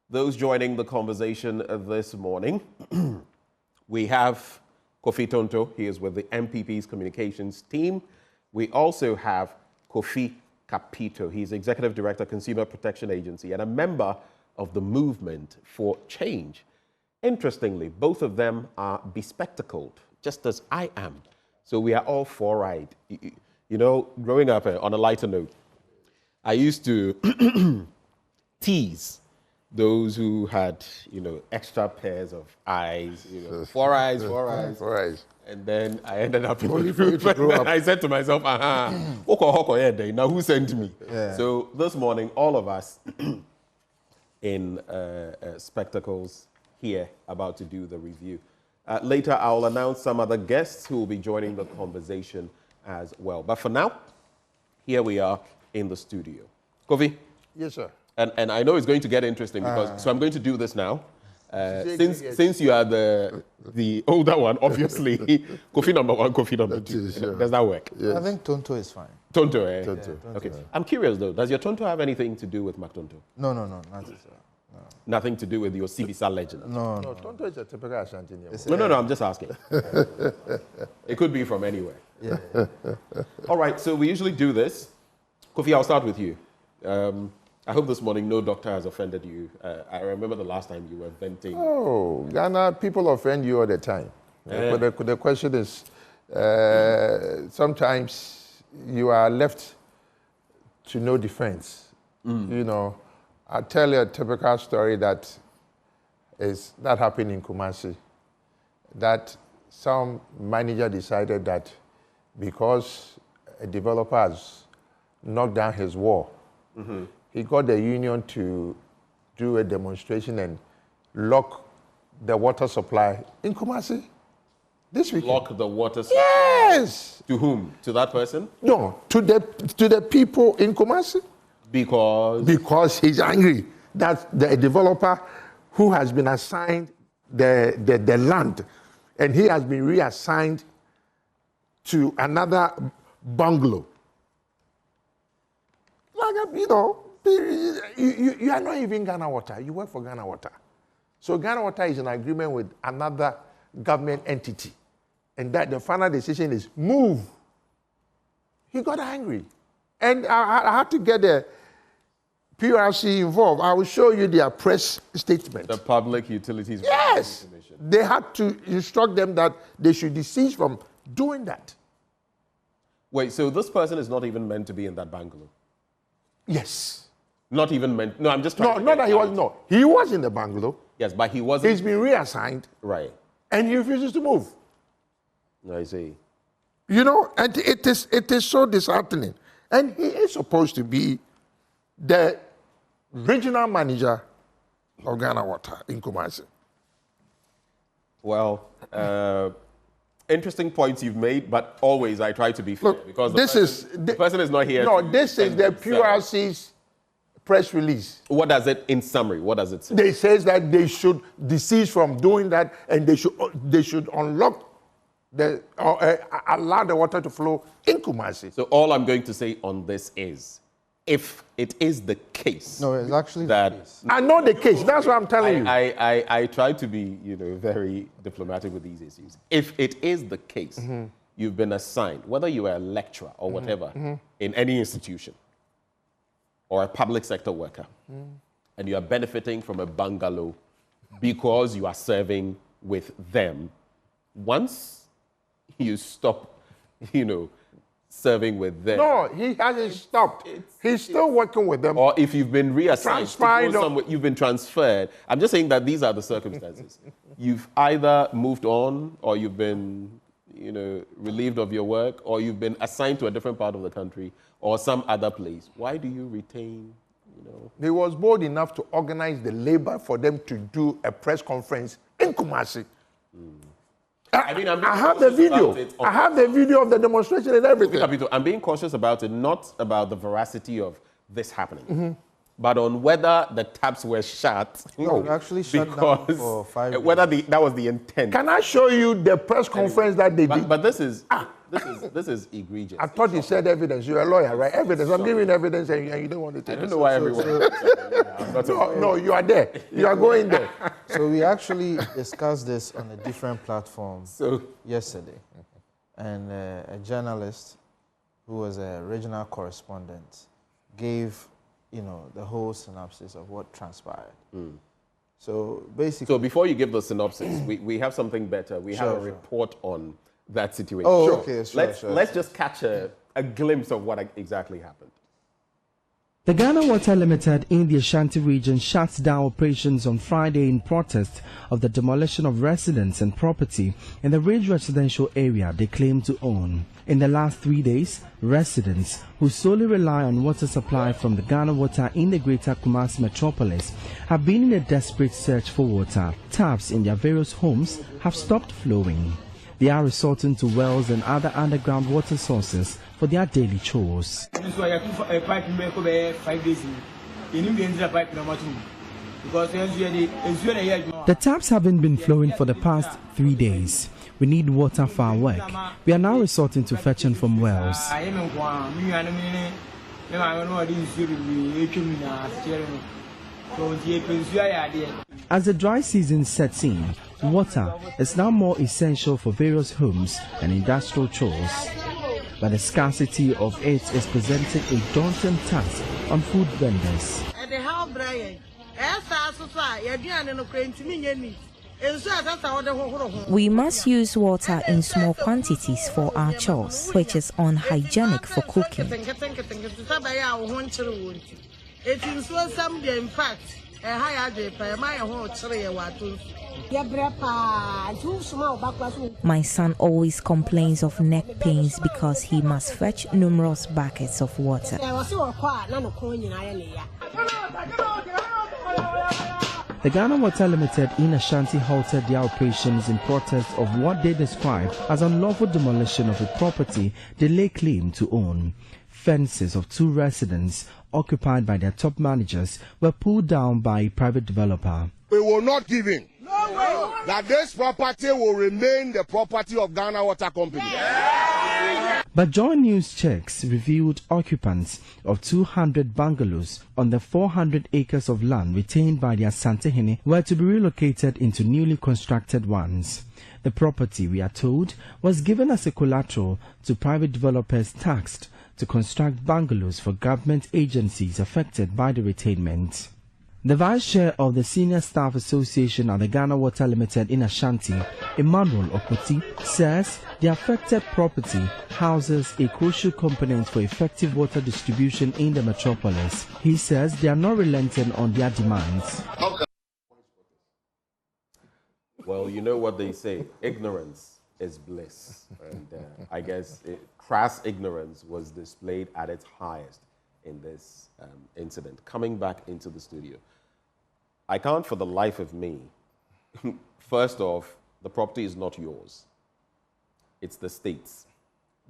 those joining the conversation this morning, we have Kofi Tonto. He is with the MPP's communications team. We also have Kofi Capito. He's Executive Director, Consumer Protection Agency, and a member of the Movement for Change. Interestingly, both of them are bespectacled, just as I am. So we are all four-eyed. You know, growing up, on a lighter note, I used to tease those who had, you know, extra pairs of eyes, you know, four eyes. And then I ended up in the group. And I said to myself, now who sent me? Yeah. So this morning, all of us in spectacles here, about to do the review. Later, I'll announce some other guests who will be joining the conversation as well. But for now, here we are in the studio. Kofi? Yes, sir. And I know it's going to get interesting because, so I'm going to do this now. Since you are the older one, obviously, Kofi number one, Kofi number two. Sure. Does that work? Yes. I think Tonto is fine. Tonto, eh? Tonto. Yeah, okay. I'm curious though, does your Tonto have anything to do with McTonto? No, nothing, sir. No. Nothing to do with your CBSA legend? No. Tonto is a typical Ashanti name. No, I'm just asking. It could be from anywhere. Yeah. All right, so we usually do this. Kofi, I'll start with you. I hope this morning no doctor has offended you. I remember the last time you were venting. Oh, Ghana, people offend you all the time. But the question is, sometimes you are left to no defense. You know, I'll tell you a typical story that happened in Kumasi. That some manager decided that because a developer has knocked down his wall, he got the union to do a demonstration and lock the water supply in Kumasi this weekend. Lock the water supply? Yes! To whom? To that person? No, to the people in Kumasi. Because? Because he's angry that the developer who has been assigned the land, and he has been reassigned to another bungalow. Like, you know, you are not even Ghana Water. You work for Ghana Water. So Ghana Water is in agreement with another government entity. And that the final decision is move. He got angry. And I had to get the PRC involved. I will show you their press statement. The Public Utilities Yes. Commission. They had to instruct them that they should desist from doing that. Wait, so this person is not even meant to be in that bungalow? Yes. Not even meant. No, I'm just trying. No, not that he was. No, he was in the bungalow. Yes, but he wasn't. He's been reassigned. Right. And he refuses to move. I see. You know, and it is so disheartening. And he is supposed to be the regional manager of Ghana Water in Kumasi. Well, interesting points you've made, but always I try to be fair. Look, because the person is not here. No, this is the PRC's press release. What does it, in summary, what does it say? They says that they should desist from doing that, and they should unlock allow the water to flow in Kumasi. So all I'm going to say on this is, if it is the case. No, it's actually that the case. I know the case. That's what I'm telling you. I try to be, you know, very diplomatic with these issues. If it is the case, you've been assigned, whether you are a lecturer or whatever, in any institution, or a public sector worker, and you are benefiting from a bungalow because you are serving with them, once you stop, you know, serving with them. No, he hasn't stopped. He's still working with them. Or if you've been reassigned, you've been transferred. I'm just saying that these are the circumstances. You've either moved on, or you've been, you know, relieved of your work, or you've been assigned to a different part of the country or some other place. Why do you retain, you know? He was bold enough to organize the labor for them to do a press conference in Kumasi. I mean, I have the video. I have the video of the demonstration and everything. I'm being cautious about it, not about the veracity of this happening, but on whether the taps were shut. No, we actually shut down for 5 days. Whether that was the intent. Can I show you the press conference that they did? But this is egregious. I thought you said evidence. You're a lawyer, right? Evidence. I'm giving evidence and you don't want to take it. I don't know why everyone. No, you are there. You are going there. So we actually discussed this on a different platform yesterday. And a journalist who was a regional correspondent gave, the whole synopsis of what transpired. So basically... So before you give the synopsis, we have something better. We have a report on that situation. Oh, okay, Let's just catch a glimpse of what exactly happened. The Ghana Water Limited in the Ashanti region shut down operations on Friday in protest of the demolition of residents and property in the Ridge residential area they claim to own. In the last 3 days, residents who solely rely on water supply from the Ghana Water in the greater Kumasi metropolis have been in a desperate search for water. Taps in their various homes have stopped flowing. They are resorting to wells and other underground water sources for their daily chores. The taps haven't been flowing for the past 3 days. We need water for our work. We are now resorting to fetching from wells. As the dry season sets in, water is now more essential for various homes and industrial chores. But the scarcity of it is presenting a daunting task on food vendors. We must use water in small quantities for our chores, which is unhygienic for cooking. My son always complains of neck pains because he must fetch numerous buckets of water. The Ghana Water Limited in Ashanti halted their operations in protest of what they describe as unlawful demolition of a property they lay claim to own. Fences of 2 residents occupied by their top managers were pulled down by a private developer. We will not give in. That this property will remain the property of Ghana Water Company. But Joy News checks revealed occupants of 200 bungalows on the 400 acres of land retained by the Asantehene were to be relocated into newly constructed ones. The property, we are told, was given as a collateral to private developers taxed to construct bungalows for government agencies affected by the retainment. The Vice Chair of the Senior Staff Association at the Ghana Water Limited in Ashanti, Emmanuel Okoti, says the affected property houses a crucial component for effective water distribution in the metropolis. He says they are not relenting on their demands. Well, you know what they say, ignorance is bliss. And I guess crass ignorance was displayed at its highest in this incident. Coming back into the studio, I can't for the life of me. First off, the property is not yours. It's the state's.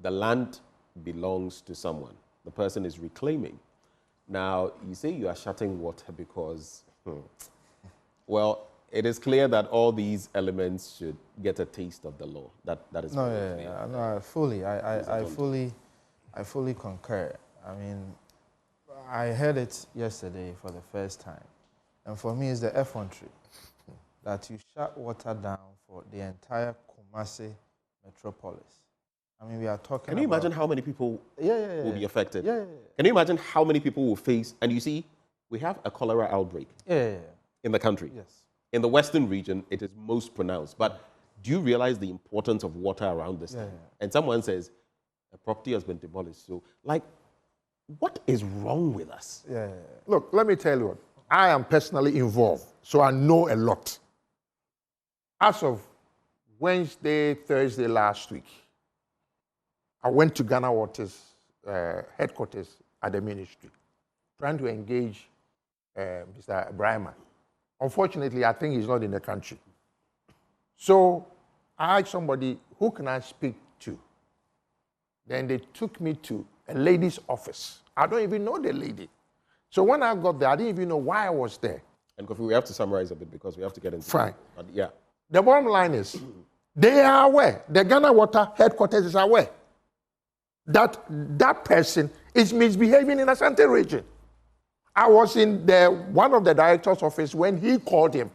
The land belongs to someone. The person is reclaiming. Now, you say you are shutting water because, well, it is clear that all these elements should get a taste of the law. That is no, I fully concur. I mean, I heard it yesterday for the first time, and for me, it's the effrontery that you shut water down for the entire Kumasi metropolis. I mean, we are talking. Can you imagine how many people will be affected? Yeah. Can you imagine how many people will face? And you see, we have a cholera outbreak in the country. Yes. In the Western region, it is most pronounced. But do you realize the importance of water around this time? And someone says, a property has been demolished. So, like, what is wrong with us? Look, let me tell you what. I am personally involved, so I know a lot. As of Wednesday, Thursday last week, I went to Ghana Water's headquarters at the ministry, trying to engage Mr. Brahma. Unfortunately, I think he's not in the country. So I asked somebody, who can I speak to? Then they took me to a lady's office. I don't even know the lady. So when I got there, I didn't even know why I was there. And Kofi, we have to summarize a bit because we have to get into Fine. But yeah. The bottom line is, they are aware, the Ghana Water headquarters is aware that that person is misbehaving in the Asante region. I was in one of the director's office when he called him.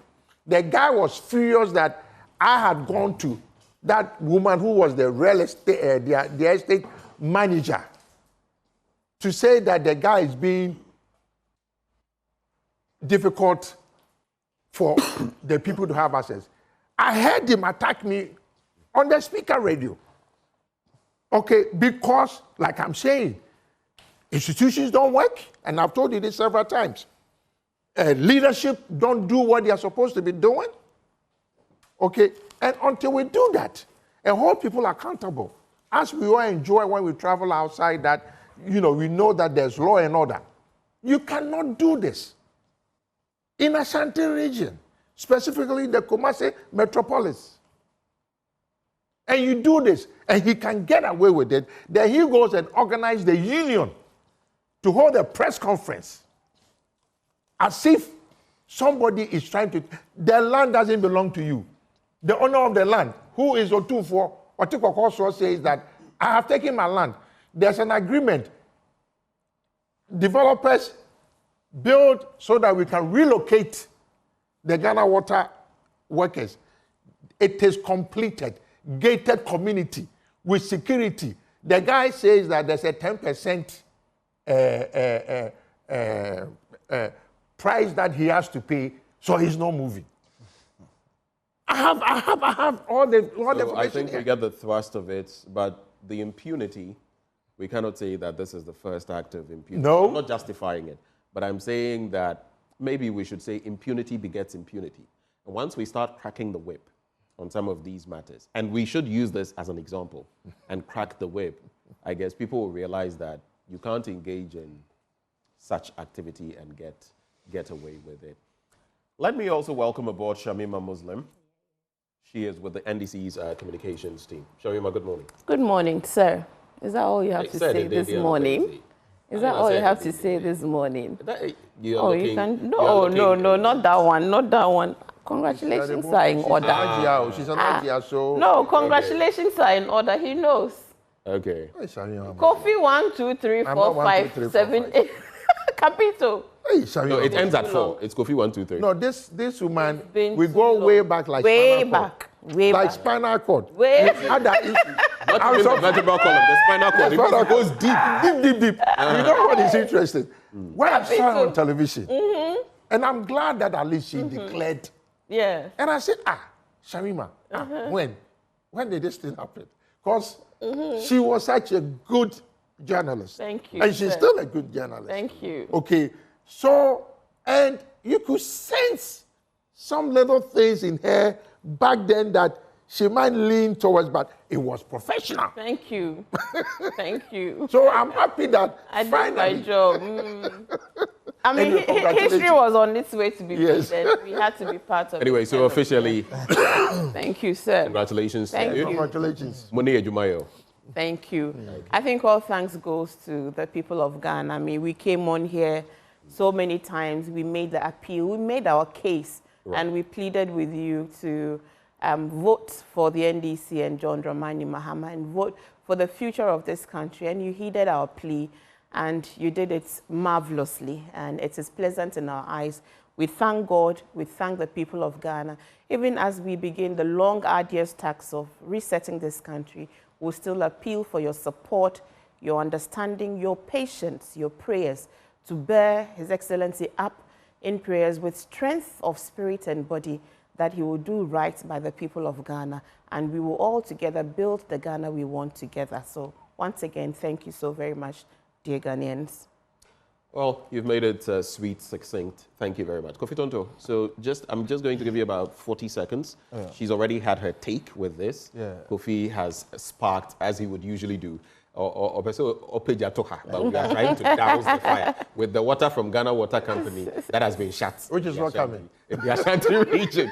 The guy was furious that I had gone to that woman who was the real estate, the estate manager, to say that the guy is being difficult for the people to have access. I heard him attack me on the speaker radio. Okay, because, like I'm saying, institutions don't work, and I've told you this several times. Leadership don't do what they are supposed to be doing. Okay, and until we do that and hold people accountable, as we all enjoy when we travel outside, that, we know that there's law and order. You cannot do this in Ashanti region, specifically the Kumasi metropolis. And you do this, and he can get away with it. Then he goes and organizes the union to hold a press conference as if somebody is trying to. The land doesn't belong to you. The owner of the land, who is Otufo, Otikokoso, says that I have taken my land. There's an agreement. Developers build so that we can relocate the Ghana Water workers. It is completed, gated community with security. The guy says that there's a 10% price that he has to pay, so he's not moving. I have all the information. I think here. we get the thrust of it, but the impunity, we cannot say that this is the first act of impunity. No. I'm not justifying it, but I'm saying that maybe we should say impunity begets impunity. And once we start cracking the whip on some of these matters, and we should use this as an example and crack the whip, I guess people will realize that you can't engage in such activity and get away with it. Let me also welcome aboard Shamima Muslim. She is with the NDC's communications team. Shamima, good morning. Good morning, sir. Is that all you have to say this morning? Is that all you have to say this morning? You can. No, not that one. Not that one. Congratulations are in order. She's an idea, so. No, congratulations are in order. He knows. Okay. Kofi 1, 2, 3, 4, 5, 7, 8. Capito. No, it ends at 4. It's Kofi 1, 2, 3. No, this woman, we go way back like way back. Like spinal cord. Way back. Not even the vertebral column, the spinal cord. It goes deep. You know what is interesting? When I saw her on television, and I'm glad that at least she declared. Yeah. And I said, Shamima, when did this thing happen? Because she was such a good journalist. Thank you. And she's still a good journalist. Thank you. Okay. So, and you could sense some little things in her back then that she might lean towards, but it was professional. Thank you. Thank you. So I'm happy that I finally, did my job. I mean, history was on its way to be Yes. made. We had to be part of it. Anyway, so officially, thank you, sir. congratulations Thank to you. congratulations. Mone Ejumayo. Thank you. I think all thanks goes to the people of Ghana. I mean, we came on here so many times. We made the appeal. We made our case. Right. And we pleaded with you to vote for the NDC and John Dramani Mahama and vote for the future of this country. And you heeded our plea, and you did it marvelously. And it is pleasant in our eyes. We thank God. We thank the people of Ghana. Even as we begin the long, arduous task of resetting this country, we'll still appeal for your support, your understanding, your patience, your prayers to bear His Excellency up in prayers with strength of spirit and body, that He will do right by the people of Ghana, and we will all together build the Ghana we want together. So once again, thank you so very much, dear Ghanaians. Well, you've made it sweet, succinct. Thank you very much. Kofi Tonto, so I'm just going to give you about 40 seconds. Yeah. She's already had her take with this. Yeah. Kofi has sparked, as he would usually do, or but we are trying to douse the fire with the water from Ghana Water Company that has been shut. Which is not coming. In the Ashanti region.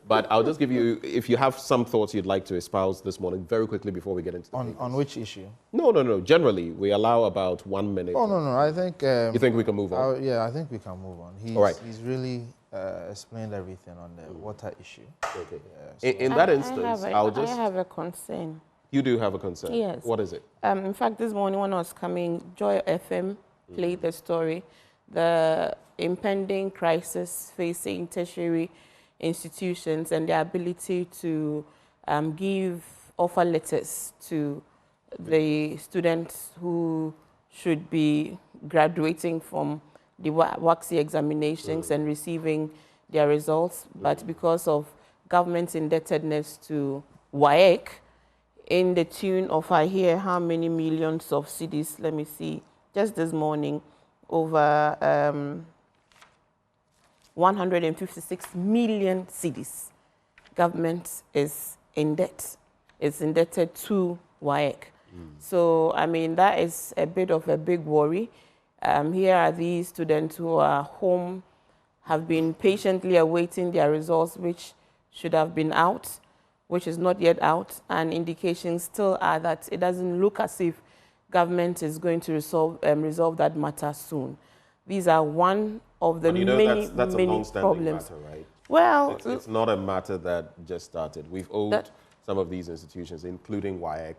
But I'll just give you, if you have some thoughts you'd like to espouse this morning, very quickly before we get into the on which issue? No. Generally, we allow about 1 minute. Oh, no. I think... you think we can move on? Yeah, I think we can move on. All right. He's really explained everything on the water issue. Okay. So in that instance, I have a concern. You do have a concern? Yes. What is it? In fact, this morning when I was coming, Joy FM played the story, the impending crisis facing tertiary institutions and their ability to give offer letters to the students who should be graduating from the WACSI examinations and receiving their results, but because of government's indebtedness to WAEC, in the tune of, I hear how many millions of cedis, let me see, just this morning, over 156 million cedis. Government is in debt. It's indebted to WAEC. So, I mean, that is a bit of a big worry. Here are these students who are home, have been patiently awaiting their results, which should have been out, which is not yet out, and indications still are that it doesn't look as if government is going to resolve that matter soon. These are one of the many problems. Matter, right? Well, it's not a matter that just started. We've owed some of these institutions, including WAEC,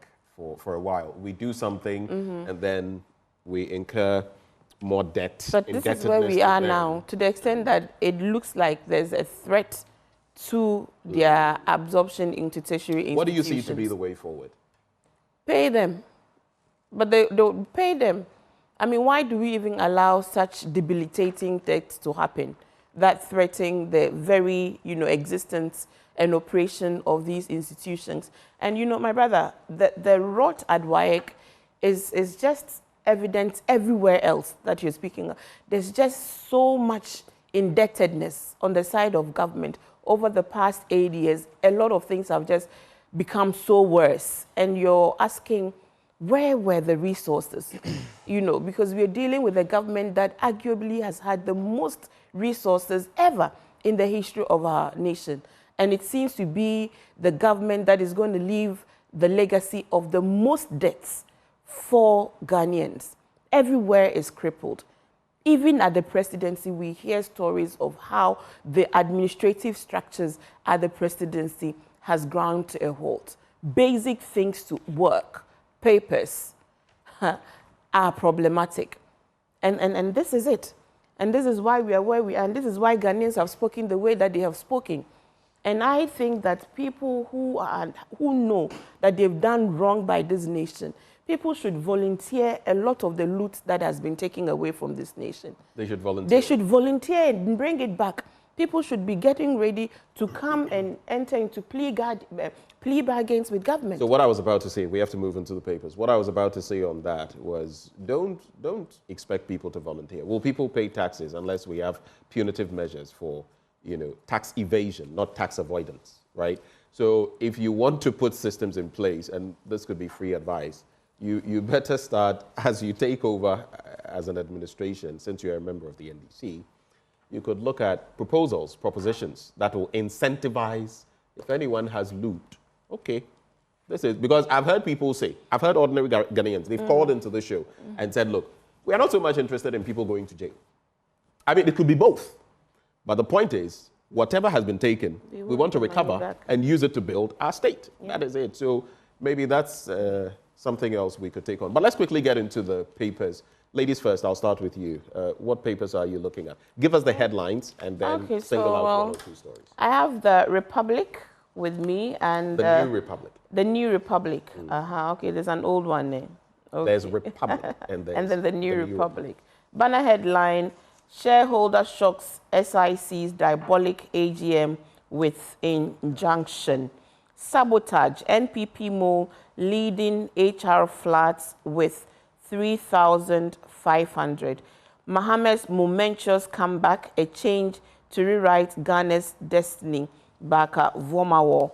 for a while. We do something, and then we incur more debt. But this is where we are now, to the extent that it looks like there's a threat to their absorption into tertiary institutions. What do you see to be the way forward? Pay them. But they'll pay them. I mean, why do we even allow such debilitating things to happen that threaten the very, existence and operation of these institutions? And, my brother, the rot at WAEC is just evident everywhere else that you're speaking of. There's just so much indebtedness on the side of government. Over the past 8 years, a lot of things have just become so worse. And you're asking, where were the resources? Because we're dealing with a government that arguably has had the most resources ever in the history of our nation. And it seems to be the government that is going to leave the legacy of the most debts for Ghanaians. Everywhere is crippled. Even at the presidency, we hear stories of how the administrative structures at the presidency has ground to a halt. Basic things to work, papers, are problematic. And this is it. And this is why we are where we are. And this is why Ghanaians have spoken the way that they have spoken. And I think that people who know that they've done wrong by this nation, people should volunteer a lot of the loot that has been taken away from this nation. They should volunteer. They should volunteer and bring it back. People should be getting ready to come and enter into plea bargains with government. So what I was about to say, we have to move into the papers. What I was about to say on that was, don't expect people to volunteer. Will people pay taxes unless we have punitive measures for, tax evasion, not tax avoidance, right? So if you want to put systems in place, and this could be free advice, you better start, as you take over as an administration, since you're a member of the NDC, you could look at propositions that will incentivize, if anyone has loot, okay, this is, because I've heard people say, I've heard ordinary Ghanaians, they've called into the show and said, look, we are not so much interested in people going to jail. I mean, it could be both. But the point is, whatever has been taken, we want to recover and use it to build our state. That is it. So maybe that's something else we could take on. But let's quickly get into the papers. Ladies first, I'll start with you. What papers are you looking at? Give us the headlines and then single out one or two stories. I have the Republic with me and... The New Republic. The New Republic. Okay, there's an old one there. Okay. There's Republic and then the New Republic. Banner headline, shareholder shocks SIC's diabolic AGM with injunction. Sabotage, NPP mole leading HR flats with 3,500. Mohammed's momentous comeback, a change to rewrite Ghana's destiny, Baka Vomawo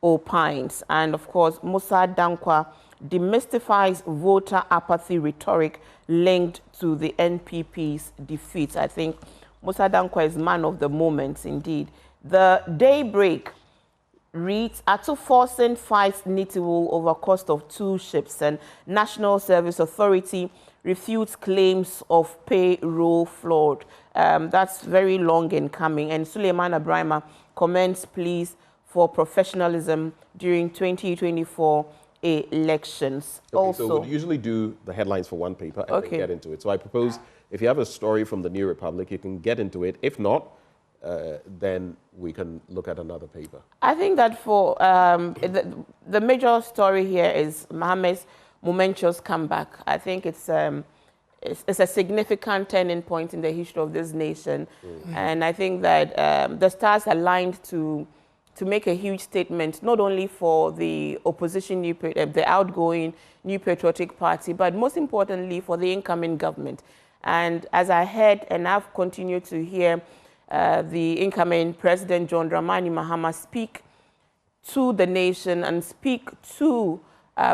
opines. And of course, Musa Dankwa demystifies voter apathy rhetoric linked to the NPP's defeat. I think Musa Dankwa is man of the moment, indeed. The Daybreak reads, Atu forcing fights Nitiwul over cost of 2 ships, and National Service Authority refutes claims of payroll fraud. That's very long in coming. And Suleiman Abrahima commends pleas for professionalism during 2024 elections. Okay, also, so we usually do the headlines for one paper and then get into it. So I propose if you have a story from the New Republic, you can get into it. If not, then we can look at another paper. I think that for the major story here is Mohammed's momentous comeback. I think it's a significant turning point in the history of this nation. And I think that the stars aligned to make a huge statement, not only for the opposition, the outgoing New Patriotic Party, but most importantly for the incoming government. And as I heard, and I've continued to hear the incoming President John Dramani Mahama speak to the nation and speak to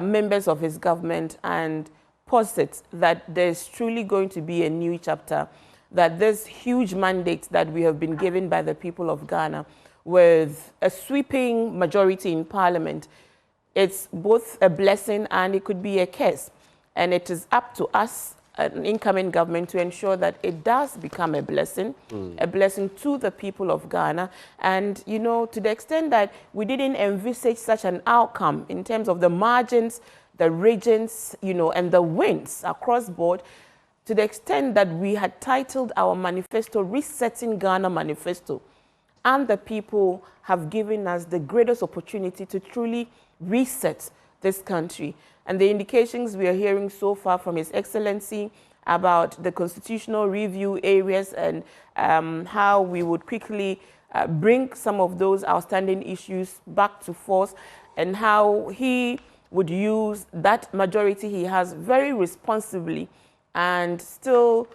members of his government and posit that there's truly going to be a new chapter, that this huge mandate that we have been given by the people of Ghana with a sweeping majority in Parliament, it's both a blessing and it could be a curse. And it is up to us, an incoming government, to ensure that it does become a blessing to the people of Ghana. And, you know, to the extent that we didn't envisage such an outcome in terms of the margins, the regions, you know, and the wins across board, to the extent that we had titled our manifesto Resetting Ghana Manifesto. And the people have given us the greatest opportunity to truly reset this country. And the indications we are hearing so far from His Excellency about the constitutional review areas and how we would quickly bring some of those outstanding issues back to force, and how he would use that majority he has very responsibly and still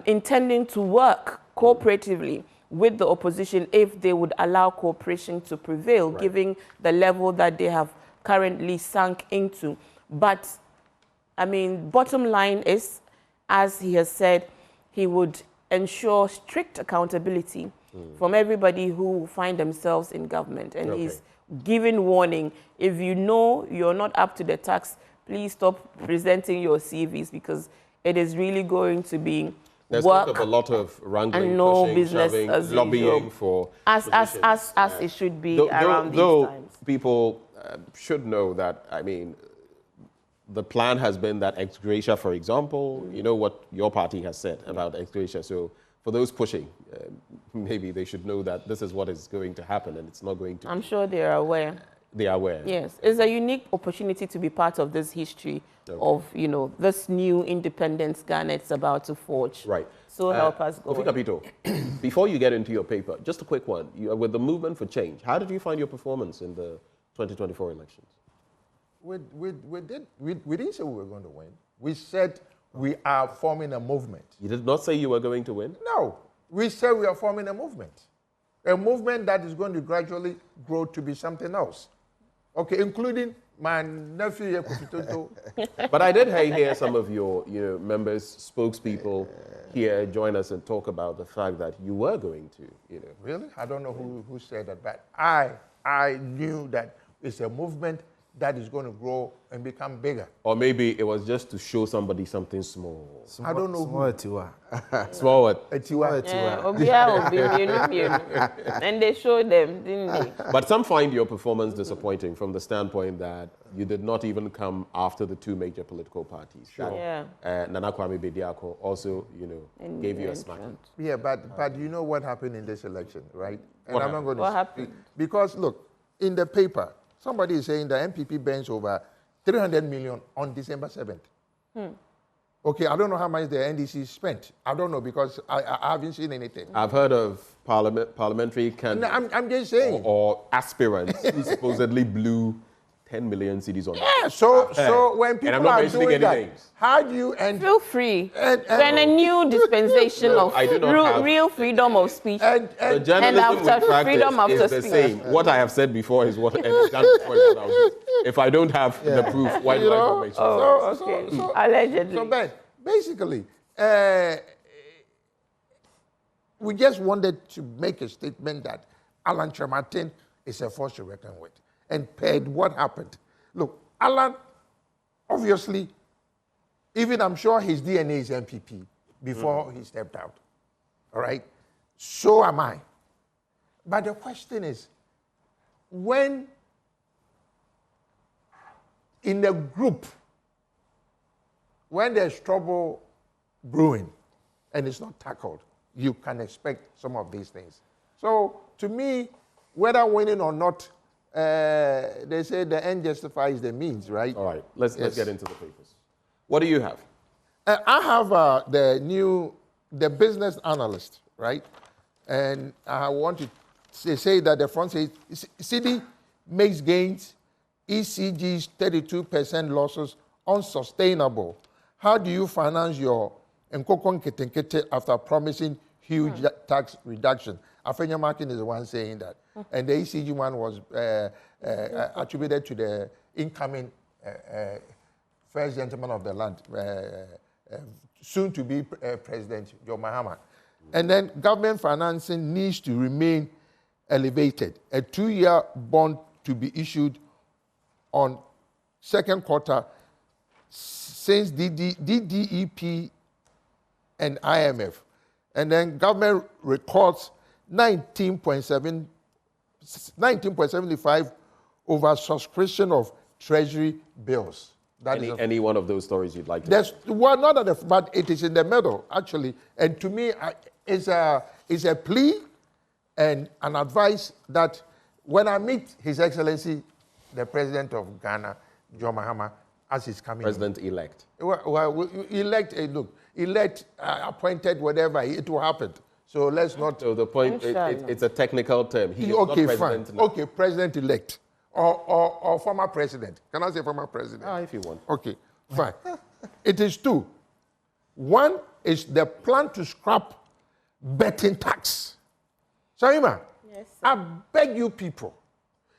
intending to work cooperatively with the opposition if they would allow cooperation to prevail, given the level that they have currently sunk into. But, I mean, bottom line is, as he has said, he would ensure strict accountability from everybody who find themselves in government. And he's giving warning, if you know you're not up to the task, please stop presenting your CVs, because it is really going to be There's work a lot of wrangling, and no pushing, business shoving, as lobbying usual. for as it should be around these times. People should know that, I mean, the plan has been that ex gratia, for example, you know what your party has said about ex gratia. So for those pushing, maybe they should know that this is what is going to happen, and it's not going to. I'm sure they are aware. They are aware. Yes, it's a unique opportunity to be part of this history of, you know, this new independence Ghana is about to forge. Right. So help us go. Kofi Kapito, before you get into your paper, just a quick one. With the movement for change, how did you find your performance in the 2024 elections? We didn't say we were going to win. We said we are forming a movement. You did not say you were going to win? No. We said we are forming a movement that is going to gradually grow to be something else. Okay, including my nephew here, Kofi Tonto. But I did hear some of your members, spokespeople here join us and talk about the fact that you were going to, Really? I don't know who said that, but I knew that it's a movement that is going to grow and become bigger. Or maybe it was just to show somebody something small. I don't know who. Small what? And they showed them, didn't they? But some find your performance disappointing from the standpoint that you did not even come after the two major political parties. Sure. Yeah. Nana Kwame Bediako also, gave you a smacking. Yeah, but you know what happened in this election, right? And What I'm not going to. What happened? Because look, in the paper, somebody is saying the MPP bench over 300 million on December 7th. Okay, I don't know how much the NDC spent. I don't know, because I haven't seen anything. I've heard of parliamentary candidates I'm just saying. or aspirants who supposedly blew 10 million cedis on it. Yeah, so when And I'm people not are mentioning doing any that, names. how do you end? Feel free. And- We're in a new dispensation No, of I do not have- real freedom of speech. And The journalism after we practice freedom after is the speech. same. What I have said before is what and done before is what I'll do. If I don't have the proof, why do I not mention it? Okay. Allegedly. So, Ben, basically, we just wanted to make a statement that Alan Chemartin is a force to reckon with. And paired what happened. Look, Alan, obviously, even I'm sure his DNA is MPP before he stepped out. All right? So am I. But the question is, when in a group, when there's trouble brewing and it's not tackled, you can expect some of these things. So, to me, whether winning or not, they say the end justifies the means, right? All right, let's get into the papers. What do you have? I have the business analyst, right? And I want to say that the front says, City makes gains, ECG's 32% losses unsustainable. How do you finance your Nkokon Ketenkete after promising huge tax reduction? Afenya Martin is the one saying that. And the ECG one was attributed to the incoming first gentleman of the land, soon to be President John Mahama. And then government financing needs to remain elevated. A 2-year bond to be issued on second quarter since DDEP and IMF. And then government records 19.75 over subscription of treasury bills. Any one of those stories you'd like to? There's well, not at the, but it is in the middle actually. And to me, it's a plea and an advice that when I meet His Excellency, the President of Ghana, John Mahama, as he's coming, President-elect. Well, elect, appointed, whatever, it will happen. So let's not. So the point, it's a technical term. He is not president now. Okay, President-elect. Or former president. Can I say former president? If you want. Okay, fine. It is two. One is the plan to scrap betting tax. Sharima, yes, I beg you people,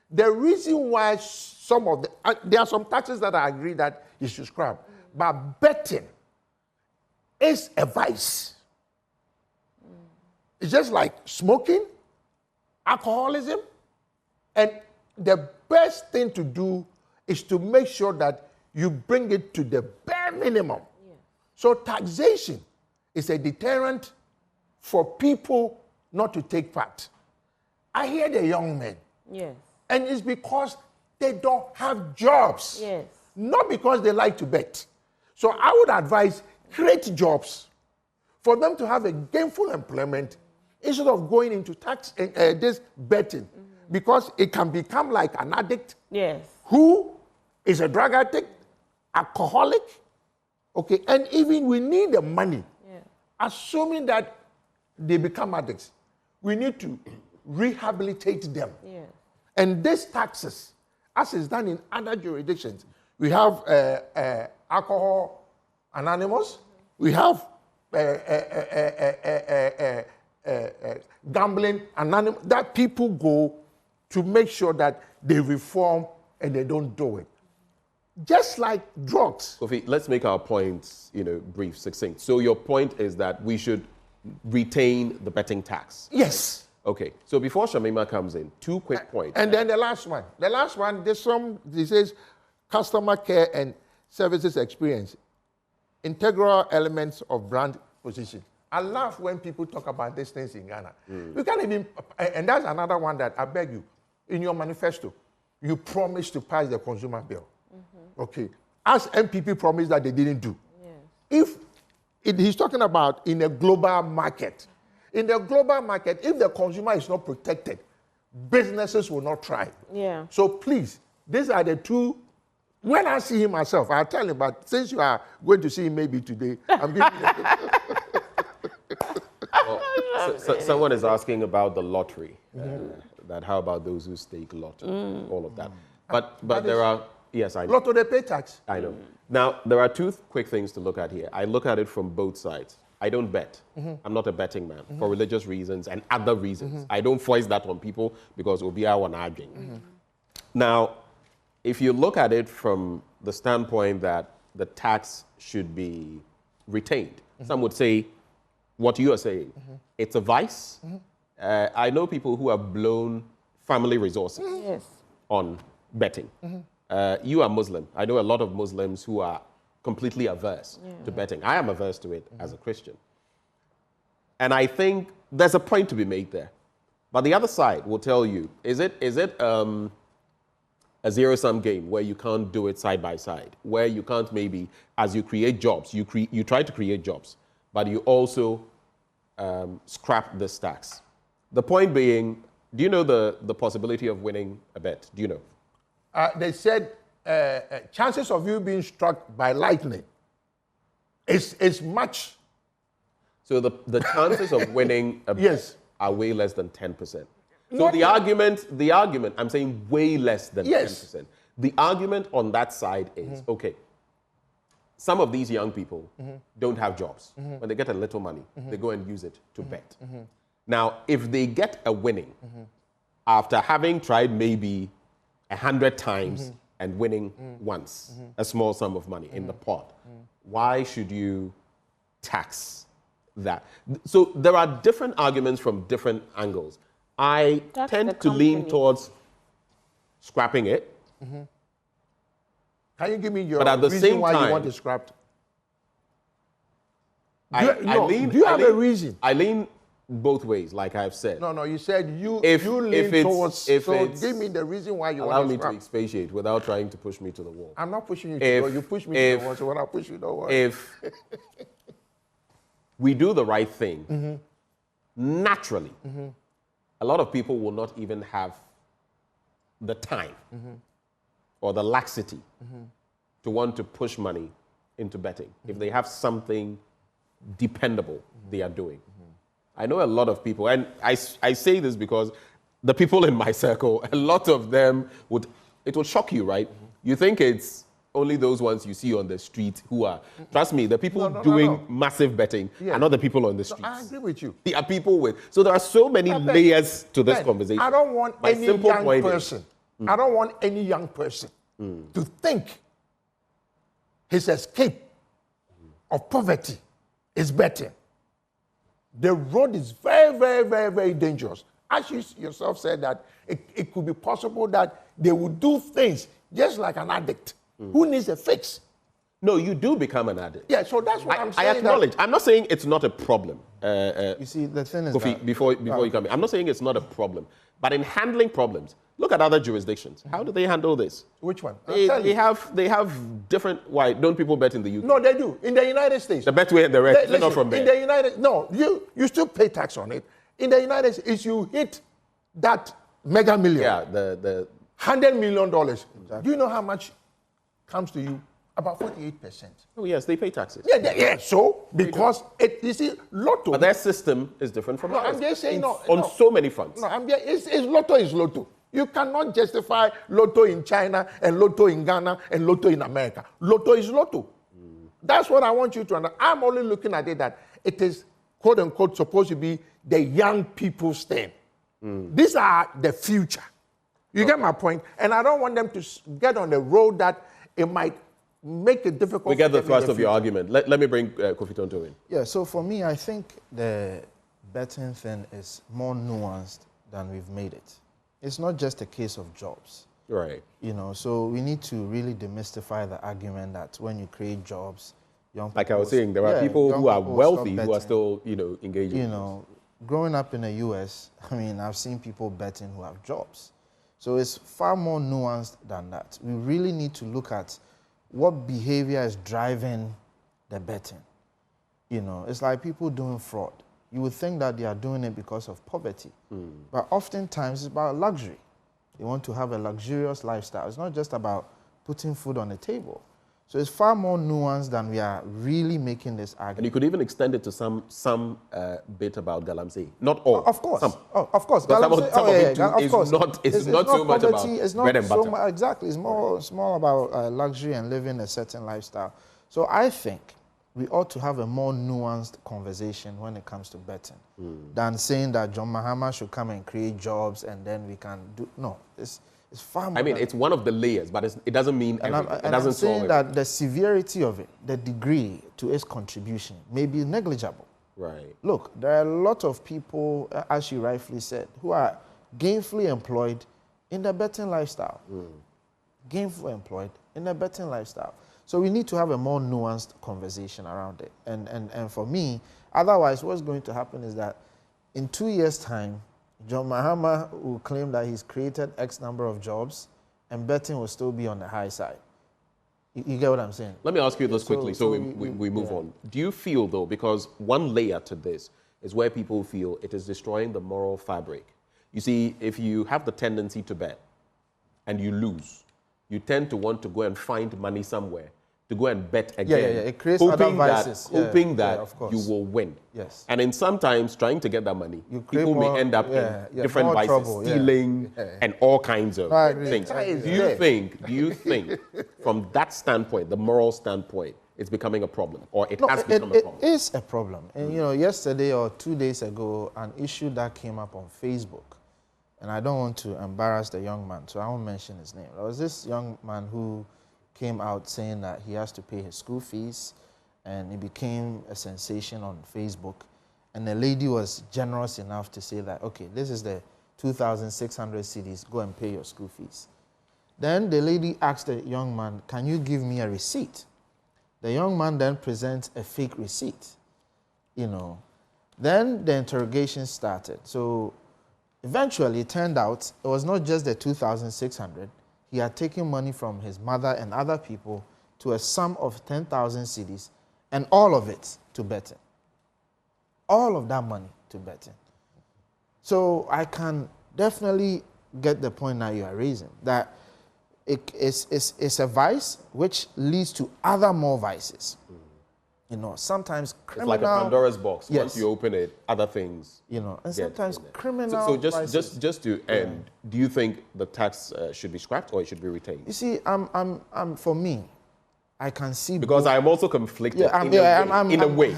the reason why some of the, there are some taxes that I agree that you should scrap, but betting is a vice. It's just like smoking, alcoholism, and the best thing to do is to make sure that you bring it to the bare minimum. Yeah. So taxation is a deterrent for people not to take part. I hear the young men. Yes. And it's because they don't have jobs. Yes. Not because they like to bet. So I would advise create jobs for them to have a gainful employment instead of going into tax this betting. Because it can become like an addict, yes, who is a drug addict, alcoholic, okay, and even we need the money. Yeah. Assuming that they become addicts, we need to rehabilitate them. Yeah. And these taxes, as is done in other jurisdictions, we have Alcohol Anonymous, we have Gambling Anonymous, that people go to make sure that they reform and they don't do it. Just like drugs. Kofi, let's make our points, brief, succinct. So your point is that we should retain the betting tax? Yes. Okay. So before Shamima comes in, 2 quick points. And then the last one. The last one, this says customer care and services experience. Integral elements of brand position. I laugh when people talk about these things in Ghana. You can't even, and that's another one that I beg you, in your manifesto, you promised to pass the consumer bill. Okay. As MPP promised that they didn't do. Yes. He's talking about in a global market. In the global market, if the consumer is not protected, businesses will not thrive. Yeah. So please, these are the two. When I see him myself, I'll tell him, but since you are going to see him maybe today, I'm giving you so someone is asking about the lottery. That how about those who stake lotto? All of that. But there are, yes, I know. Lotto, they pay tax. I know. Now, there are 2 quick things to look at here. I look at it from both sides. I don't bet. I'm not a betting man for religious reasons and other reasons. I don't voice that on people because it will be our arguing. Now, if you look at it from the standpoint that the tax should be retained, some would say what you are saying. It's a vice I know people who have blown family resources Yes. on betting. You are Muslim. I know a lot of Muslims who are completely averse to betting. I am averse to it as a Christian. And I think there's a point to be made there. But the other side will tell you, is it a zero-sum game where you can't do it side by side, where you can't maybe, as you create jobs, you try to create jobs, but you also scrap the stacks. The point being, do you know the possibility of winning a bet? Do you know? They said chances of you being struck by lightning is much. So the chances of winning a bet Yes. are way less than 10%. So the argument, I'm saying way less than 10%. The argument on that side is, okay, some of these young people don't have jobs. When they get a little money, they go and use it to bet. Now, if they get a winning, after having tried maybe 100 times and winning once, a small sum of money in the pot, why should you tax that? So there are different arguments from different angles. I tend to lean towards scrapping it. Can you give me your But at the reason same why time, you want it scrapped? Do you have a reason? I lean both ways, like I've said. No, you said you lean it's- towards. if so it's- give me the reason why you Allow want me it to scrapped. expatiate without trying to push me to the wall. I'm not pushing you to the wall. You push me to the wall, so when I push you, don't worry. If we do the right thing, naturally, a lot of people will not even have the time or the laxity to want to push money into betting if they have something dependable they are doing. I know a lot of people, and I say this because the people in my circle, a lot of them it would shock you, right? You think it's only those ones you see on the street who are, trust me, the people doing massive betting are not the people on the streets. I agree with you. There are people with, so there are so many layers to this conversation. I don't want My any simple young point is- person. I don't want any young person to think his escape of poverty is better. The road is very, very, very, very dangerous. As you yourself said that it could be possible that they would do things just like an addict who needs a fix. No, you do become an addict. Yeah, so that's what I'm saying. I acknowledge. I'm not saying it's not a problem. You see, the thing is Kofi, that... before you come in, I'm not saying it's not a problem. But in handling problems, look at other jurisdictions. How do they handle this? Which one? They have different. Why don't people bet in the UK? No, they do. In the United States. The Betway and the rest. They're not from there. In the United, no, you still pay tax on it. In the United States, you hit that mega million. Yeah, the $100 million. Do you know how much comes to you? About 48%. Oh yes, they pay taxes. Yeah. So because you see, Lotto. But their system is different from ours. I'm just saying on so many fronts. No, it's Lotto is Lotto. You cannot justify Lotto in China and Lotto in Ghana and Lotto in America. Lotto is Lotto. That's what I want you to understand. I'm only looking at it that it is, quote unquote, supposed to be the young people's thing. These are the future. You get my point? And I don't want them to get on the road that it might make it difficult. We get the for them in thrust of your argument. Let me bring Kofi Tonto in. Yeah, so for me, I think the betting thing is more nuanced than we've made it. It's not just a case of jobs. Right. You know, so we need to really demystify the argument that when you create jobs, young people... Like I was saying, there are people who are wealthy who are still, engaging. You know, growing up in the US, I mean, I've seen people betting who have jobs. So it's far more nuanced than that. We really need to look at what behavior is driving the betting. You know, it's like people doing fraud. You would think that they are doing it because of poverty. But oftentimes it's about luxury. They want to have a luxurious lifestyle. It's not just about putting food on the table. So it's far more nuanced than we are really making this argument. And you could even extend it to some bit about Galam. Not all. Of course. Some. Of course. Some of it too of course. It's not so much about it's not bread and butter. Exactly. It's more about luxury and living a certain lifestyle. So I think we ought to have a more nuanced conversation when it comes to betting than saying that John Mahama should come and create jobs and then we can do... No, it's far more... I mean, it's one of the layers, but it doesn't mean everything. It doesn't I'm saying solve that the severity of it, the degree to its contribution may be negligible. Right. Look, there are a lot of people, as you rightfully said, who are gainfully employed in the betting lifestyle. Gainfully employed in the betting lifestyle. So we need to have a more nuanced conversation around it. And for me, otherwise what's going to happen is that in 2 years' time, John Mahama will claim that he's created X number of jobs and betting will still be on the high side. You get what I'm saying? Let me ask you this quickly so we move on. Do you feel, though, because one layer to this is where people feel it is destroying the moral fabric. You see, if you have the tendency to bet and you lose, you tend to want to go and find money somewhere to go and bet again. Yeah. It creates other vices. Hoping that you will win. Yes. And in sometimes trying to get that money, people may end up in different vices, trouble, stealing and all kinds of things. Do you think from that standpoint, the moral standpoint, it's becoming a problem, or it has become a problem? It is a problem. And you know, yesterday or 2 days ago, an issue that came up on Facebook, and I don't want to embarrass the young man, so I won't mention his name. There was this young man who came out saying that he has to pay his school fees, and it became a sensation on Facebook. And the lady was generous enough to say that, okay, this is the 2,600 cedis, go and pay your school fees. Then the lady asked the young man, can you give me a receipt? The young man then presents a fake receipt, you know. Then the interrogation started. So eventually it turned out it was not just the 2,600. He had taken money from his mother and other people to a sum of 10,000 cedis, and all of it to betting. All of that money to betting. So I can definitely get the point that you are raising, that it's a vice which leads to other more vices. You know, sometimes criminal... It's like a Pandora's box. Yes. Once you open it, other things... You know, and sometimes criminal So vices. just to end, do you think the tax should be scrapped or it should be retained? You see, for me, I can see... Because I'm also conflicted in a way.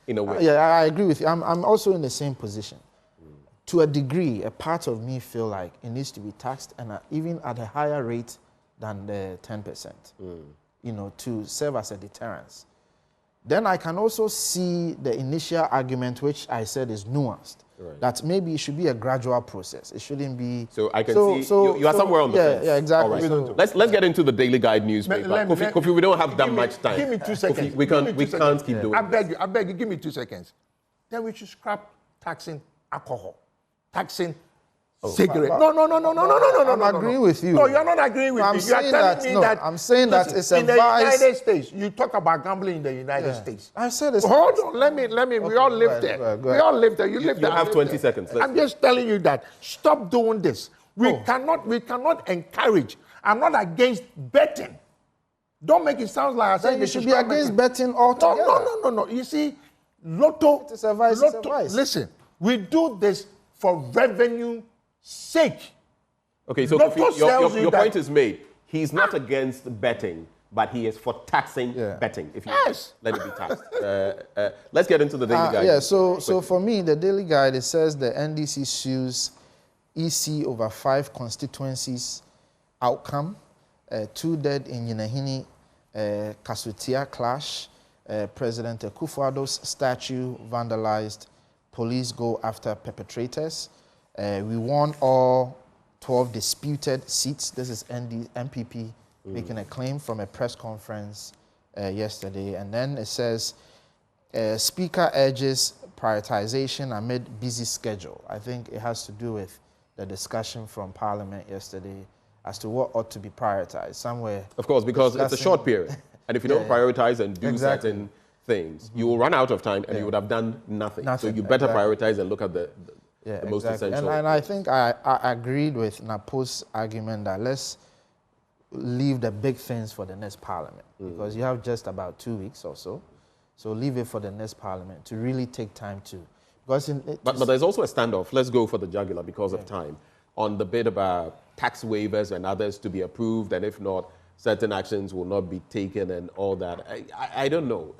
Yeah, I agree with you. I'm also in the same position. To a degree, a part of me feel like it needs to be taxed, and even at a higher rate than the 10%, you know, to serve as a deterrence. Then I can also see the initial argument, which I said is nuanced, that maybe it should be a gradual process. It shouldn't be... So I can see you are somewhere on the fence. Yeah, exactly. All right. Let's get into the Daily Guide newspaper. Kofi, we don't have that much time. Give me 2 seconds. Kofi, we can't keep doing this. I beg you, give me 2 seconds. Then we should scrap taxing alcohol, taxing cigarette. No. I'm agreeing with you. No, you're not agreeing with me. You are telling me that. I'm saying that it's a in the vice. United States, you talk about gambling in the United States. I said it's... Hold on, let me. We all live there. We all live there. You live there. You have 20 seconds. I'm just telling you that. Stop doing this. We cannot encourage. I'm not against betting. Don't make it sound like I said you should be against betting altogether. No. You see, Lotto. It's a vice. It's a vice. Listen, we do this for revenue sake. Okay, so Kofi, your point is made. He's not against betting, but he is for taxing betting. If you let it be taxed. Let's get into the Daily Guide. Yeah, so for me, the Daily Guide, it says the NDC sues EC over 5 constituencies outcome, 2 dead in Yinahini Kasutia clash, President Akufo-Addo's statue vandalized, police go after perpetrators. We won all 12 disputed seats. This is MPP making a claim from a press conference yesterday. And then it says, Speaker urges prioritization amid busy schedule. I think it has to do with the discussion from Parliament yesterday as to what ought to be prioritized somewhere. Of course, because it's a short period. And if you don't prioritize and do certain things, you will run out of time and you would have done nothing. So you better prioritize and look at the most essential. And I think I agreed with Napo's argument that let's leave the big things for the next Parliament because you have just about 2 weeks or so. So leave it for the next Parliament to really take time to. But there's also a standoff. Let's go for the jugular because of time on the bit about tax waivers and others to be approved, and if not, certain actions will not be taken and all that. I don't know.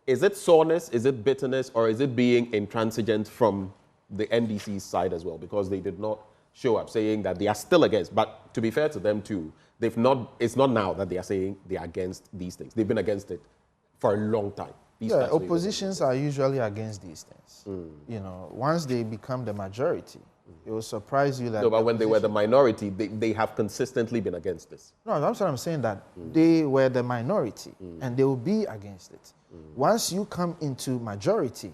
Is it soreness, is it bitterness, or is it being intransigent from the NDC's side as well? Because they did not show up saying that they are still against. But to be fair to them too, it's not now that they are saying they are against these things. They've been against it for a long time. these Yeah, tax waivers? oppositions are usually against these things. You know, once they become the majority, it will surprise you that... No, but when they were the minority, they have consistently been against this. No, that's what I'm saying, that they were the minority and they will be against it. Once you come into majority,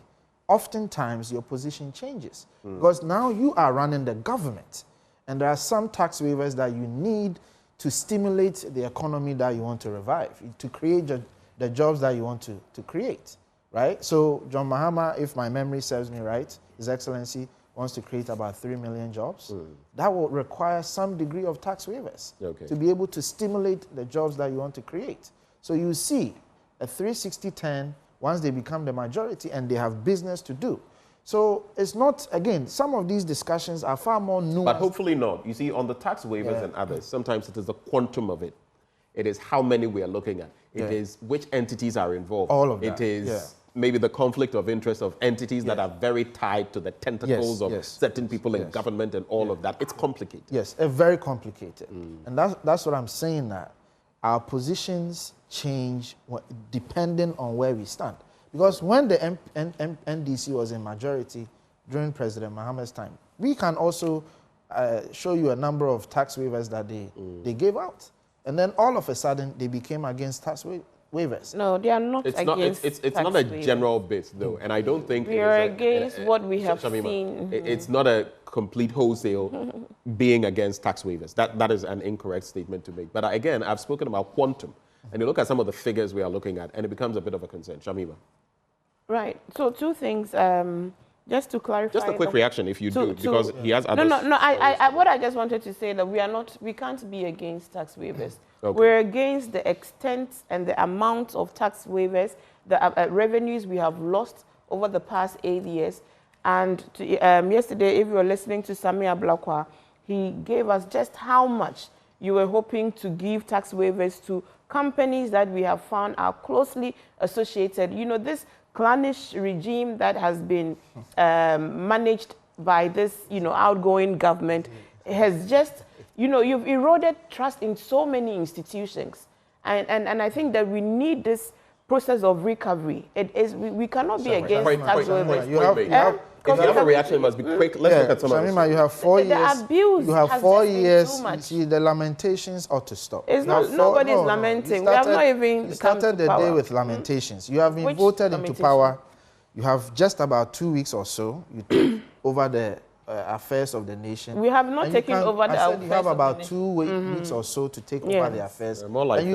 oftentimes your position changes because now you are running the government and there are some tax waivers that you need to stimulate the economy that you want to revive, to create the jobs that you want to create, right? So John Mahama, if my memory serves me right, His Excellency wants to create about 3 million jobs. That will require some degree of tax waivers to be able to stimulate the jobs that you want to create. So you see a 360-10 once they become the majority and they have business to do. So it's not, again, some of these discussions are far more nuanced. But hopefully not. You see, on the tax waivers and others, sometimes it is the quantum of it. It is how many we are looking at. It is which entities are involved. All of that. It is maybe the conflict of interest of entities that are very tied to the tentacles of certain people in government and all of that. It's complicated. Yes, very complicated. And that's what I'm saying, that our positions change depending on where we stand. Because when the NDC was in majority during President Mahama's time, we can also show you a number of tax waivers that they gave out. And then all of a sudden, they became against tax waivers. No, they are not against It's not a general bit, though. And I don't think... We are against what we have seen. It's not a complete wholesale being against tax waivers. That is an incorrect statement to make. But again, I've spoken about quantum. And you look at some of the figures we are looking at, and it becomes a bit of a concern. Shamima. Right. So two things, just to clarify. Just a quick reaction, if you do, because he has others. No. What I just wanted to say that we can't be against tax waivers. Okay. We're against the extent and the amount of tax waivers, the revenues we have lost over the past 8 years. And yesterday, if you were listening to Sami Ablakwa, he gave us just how much you were hoping to give tax waivers to companies that we have found are closely associated. You know, this clannish regime that has been managed by this, outgoing government has just, you've eroded trust in so many institutions. And I think that we need this process of recovery. We cannot be against tax waivers. If you have a reaction, it must be quick. Let's look at some of this. You have 4 years. The abuse you have 4 years. Too much. You see, the lamentations ought to stop. It's not, nobody's lamenting. We have not even You started the day with lamentations. You have been voted into power. You have just about 2 weeks or so. You took over the affairs of the nation. We have not taken over the affairs. You have about 2 weeks or so to take over the affairs. More like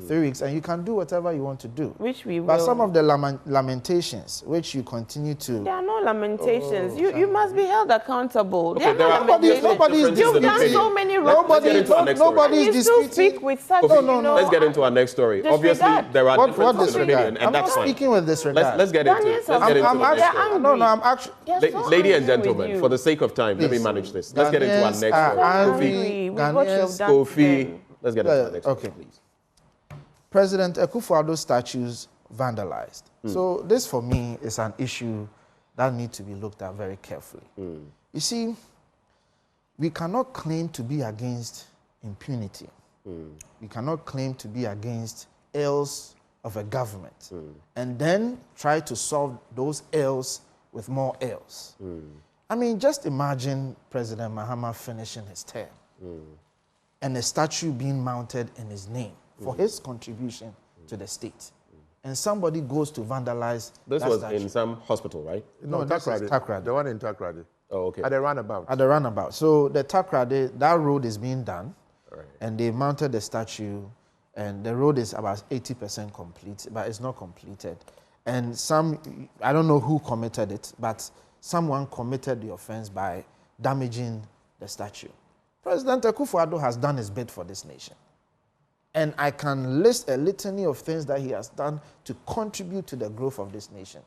3 weeks, and you can do whatever you want to do. Which we will. But some of the lamentations, which you continue to... There are no lamentations. You must be held accountable. Okay, nobody's You've done so many wrong things. Nobody's You still disputing. speak with such, Let's get into our next story. Obviously, there are differences in opinion, and that's fine. I'm speaking with disregard. Let's get into it. Let's get into the next story. No, I'm actually... Ladies and gentlemen, for the sake of time, let me manage this. Let's get into our next story. Kofi, let's get into our next story, please. President Akufo-Addo's statues vandalized. So this, for me, is an issue that needs to be looked at very carefully. You see, we cannot claim to be against impunity. We cannot claim to be against ills of a government and then try to solve those ills with more ills. I mean, just imagine President Mahama finishing his term and a statue being mounted in his name for his contribution to the state. And somebody goes to vandalize This that was statue. in some hospital, right? No, this is Takrady. The one in Takrady. Oh, okay. At the roundabout. At the roundabout. So the Takrady, that road is being done, and they mounted the statue, and the road is about 80% complete, but it's not completed. And I don't know who committed it, but someone committed the offense by damaging the statue. President Akufo-Addo has done his bit for this nation. And I can list a litany of things that he has done to contribute to the growth of this nation.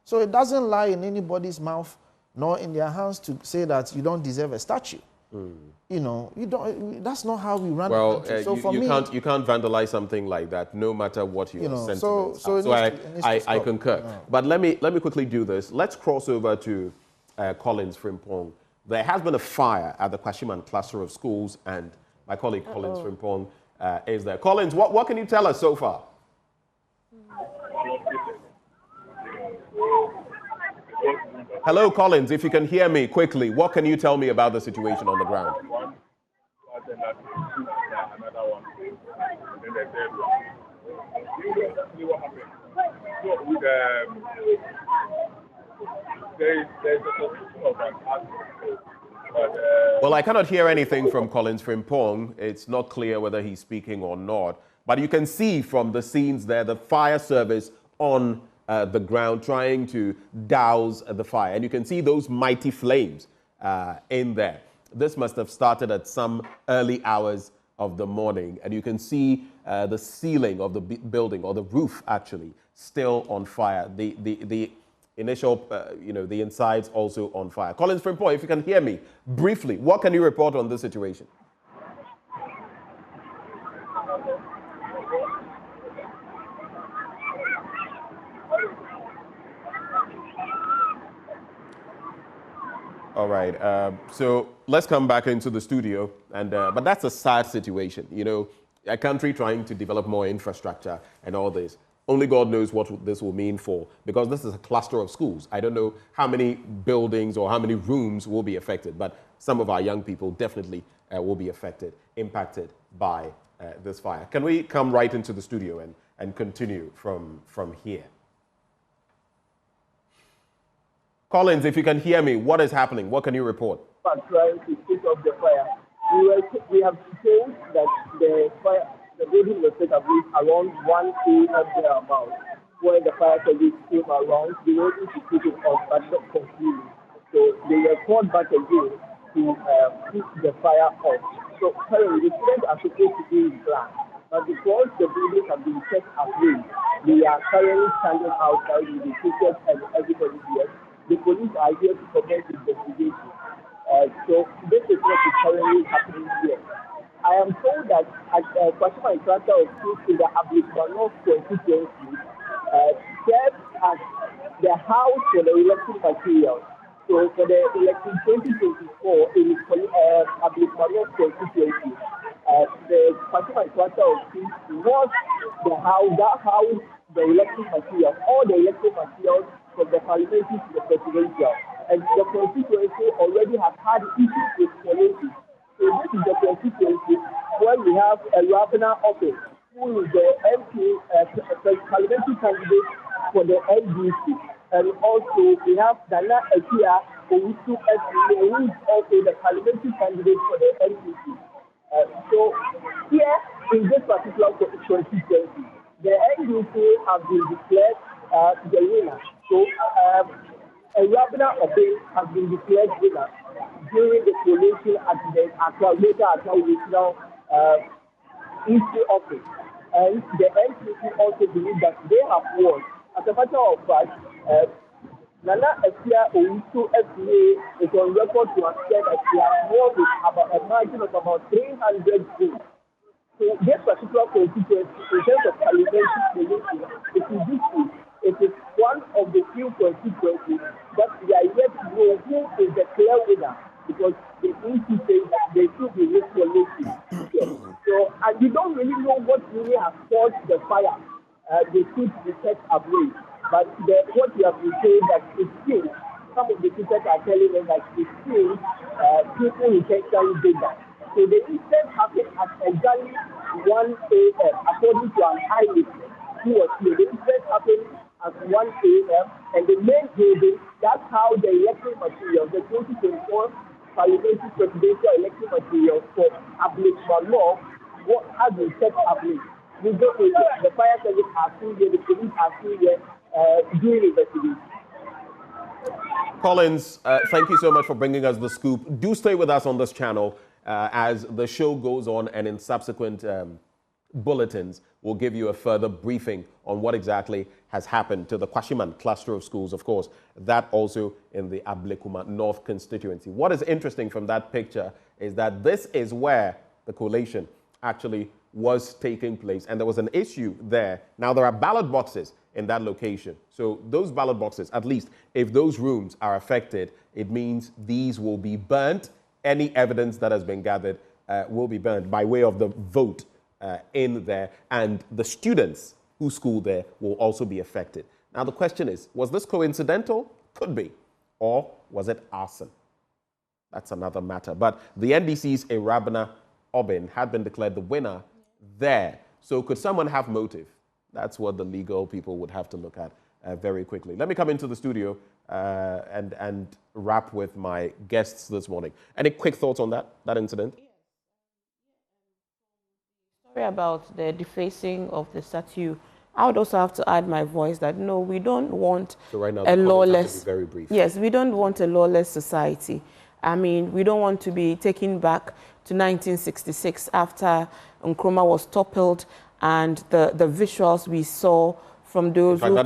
So it doesn't lie in anybody's mouth, nor in their hands, to say that you don't deserve a statue. You know, you don't. That's not how we run the country. So you can't vandalize something like that, no matter what your sentiments so are. I concur. No. But let me quickly do this. Let's cross over to Collins Frimpong. There has been a fire at the Kwashiman cluster of schools, and my colleague Collins Frimpong is there. Collins, what can you tell us so far? Hello, Collins. If you can hear me quickly, what can you tell me about the situation on the ground? Well, I cannot hear anything from Collins Frimpong. It's not clear whether he's speaking or not. But you can see from the scenes there the fire service on the ground trying to douse the fire. And you can see those mighty flames in there. This must have started at some early hours of the morning. And you can see the ceiling of the building, or the roof actually, still on fire. The initial, the insides also on fire. Collins Frimpong, if you can hear me, briefly, what can you report on this situation? All right, so let's come back into the studio, but that's a sad situation. You know, a country trying to develop more infrastructure and all this. Only God knows what this will mean for, because this is a cluster of schools. I don't know how many buildings or how many rooms will be affected, but some of our young people definitely will be impacted by this fire. Can we come right into the studio and continue from here? Collins, if you can hear me, what is happening? What can you report? Trying to switch off the fire. We have told that the building was set ablaze around 1 a.m. thereabout. When the fire service came around, they were able to switch it off, but not completely. So they were called back again to switch the fire off. So currently, the students are supposed to be in class, but because the buildings have been set ablaze, they are currently standing outside with the teachers and everybody here. The police are here to commence investigation. So this is what is currently happening here. I am told that at Kwashima Instructor of Schools in the Ablikmano constituency serves as the house for the electric materials. So for the election 2024 in Ablikmano constituency, the Kwashima Instructor of Schools was the house that housed the electric materials, all the electric materials from the parliamentary to the presidential. And the constituency already has had issues with policies. So this is the constituency where we have a Rabina office, who is the MP, parliamentary candidate for the NDC. And also we have Dana Ekia, who is also the parliamentary candidate for the NDC. So here in this particular constituency, the NDC have been declared the winner. So a Rabina Obey has been declared winner during the collation at the Accra Regional East Office. And the NCC also believe that they have won. As a matter of fact, Nana Ekia Owusu FCA is on record to have said that they have won with about a margin of about 300 votes. So this particular constituency, in terms of parliamentary collation, it is this. It is one of the few constituencies that we are yet to know who is the clear winner, because the EC says that they should be miscollating. So, and we don't really know what really has caused the fire. They should be set ablaze. But what we have been saying that it seems, some of the teachers are telling us that it seems people intentionally did that. So the incident happened at exactly 1 a.m. according to an eyewitness who was here. The incident happened at 1 a.m. and the main building, that's how the electric materials, the 2024 parliamentary presidential electric materials for Ablikmano has been set ablaze. We don't know the fire service are still here, the police are still here doing investigation. Collins, thank you so much for bringing us the scoop. Do stay with us on this channel as the show goes on, and in subsequent bulletins, we'll give you a further briefing on what exactly has happened to the Kwashiman cluster of schools, of course, that also in the Ablekuma North constituency. What is interesting from that picture is that this is where the collation actually was taking place, and there was an issue there. Now, there are ballot boxes in that location. So those ballot boxes, at least if those rooms are affected, it means these will be burnt. Any evidence that has been gathered will be burnt by way of the vote in there, and the students who school there will also be affected. Now, the question is, was this coincidental, Could be. Or was it arson? That's another matter. But the NDC's Irabna Obin had been declared the winner there. So could someone have motive? That's what the legal people would have to look at very quickly. Let me come into the studio and wrap with my guests this morning. Any quick thoughts on that incident? Story about the defacing of the statue. I would also have to add my voice that no, we don't want a lawless. Very brief. Yes, we don't want a lawless society. I mean, we don't want to be taken back to 1966 after Nkrumah was toppled, and the visuals we saw from those who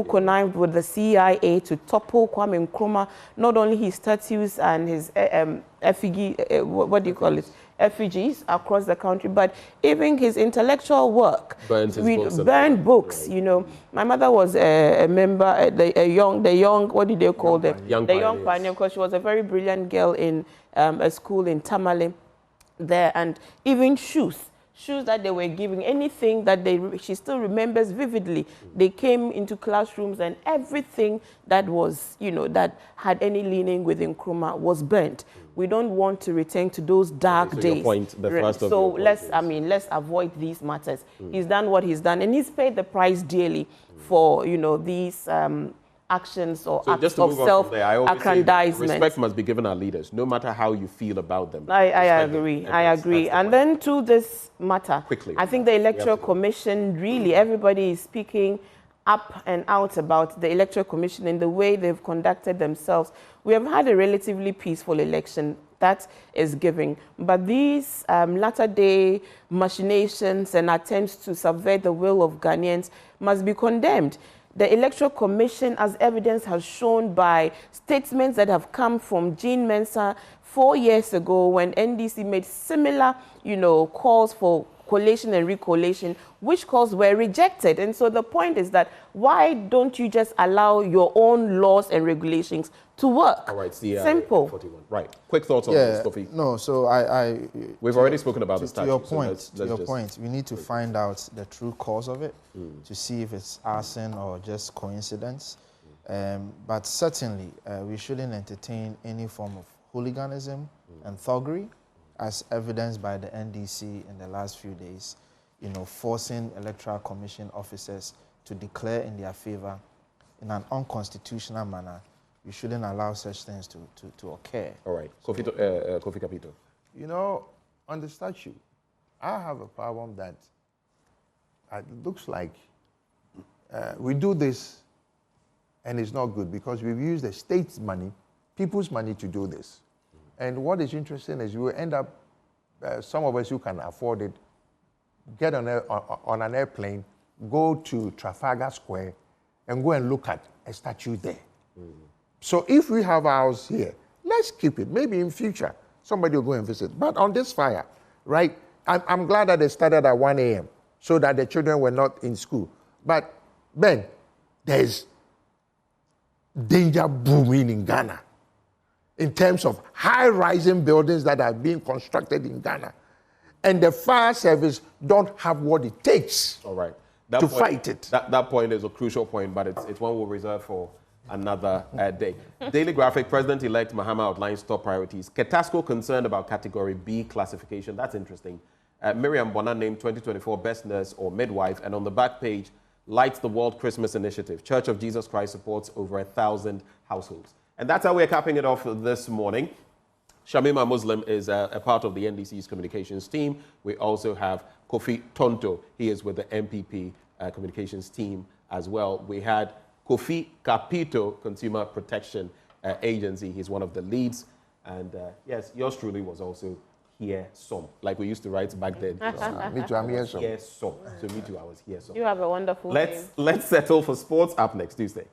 connived with the CIA to topple Kwame Nkrumah, not only his statues and his effigy, what do you call it? Effigies across the country, but even his intellectual work. Burned books. You know, my mother was a member, the young, what did they call them? Young pioneer, because she was a very brilliant girl in a school in Tamale there, and even shoes that they were giving, anything that she still remembers vividly. They came into classrooms and everything that was, you know, that had any leaning with Nkrumah was burnt. We don't want to return to those dark days. So let's avoid these matters. He's done what he's done, and he's paid the price dearly for, you know, these actions or acts of self-aggrandizement. Respect must be given our leaders, no matter how you feel about them. I agree. And then to this matter, quickly, I think the Electoral Commission, really, everybody is speaking up and out about the Electoral Commission and the way they've conducted themselves. We have had a relatively peaceful election. That is giving. But these latter-day machinations and attempts to subvert the will of Ghanaians must be condemned. The Electoral Commission, as evidence has shown by statements that have come from Jean Mensah 4 years ago when NDC made similar, you know, calls for collation and recollation, which calls were rejected. And so the point is that why don't you just allow your own laws and regulations to work? All right, simple. 41. Right. Quick thoughts on this, Kofi. No, so we've already spoken about the statute. To your point, we need to find out the true cause of it to see if it's arson or just coincidence. But certainly, we shouldn't entertain any form of hooliganism and thuggery, as evidenced by the NDC in the last few days, you know, forcing Electoral Commission officers to declare in their favor in an unconstitutional manner. We shouldn't allow such things to occur. All right. Kofi Kapito. You know, on the statute, I have a problem that it looks like we do this and it's not good because we've used the state's money, people's money to do this. And what is interesting is you will end up, some of us who can afford it, get on an airplane, go to Trafalgar Square, and go and look at a statue there. So if we have ours here, let's keep it. Maybe in future, somebody will go and visit. But on this fire, right, I'm glad that they started at 1 a.m. so that the children were not in school. But, Ben, there's danger booming in Ghana in terms of high-rising buildings that are being constructed in Ghana. And the fire service don't have what it takes to fight it. That point is a crucial point, but it's one we'll reserve for another day. Daily Graphic, President-elect Mahama outlines top priorities. Ketasco concerned about Category B classification. That's interesting. Miriam Bona named 2024 Best Nurse or Midwife. And on the back page, lights the World Christmas Initiative. Church of Jesus Christ supports over 1,000 households. And that's how we're capping it off this morning. Shamima Muslim is a part of the NDC's communications team. We also have Kofi Tonto. He is with the MPP communications team as well. We had Kofi Kapito, Consumer Protection Agency. He's one of the leads. And yes, yours truly was also here some, like we used to write back then. Me too, I'm here some. Here some. So me too, I was here some. You have a wonderful name. Let's settle for sports up next Tuesday.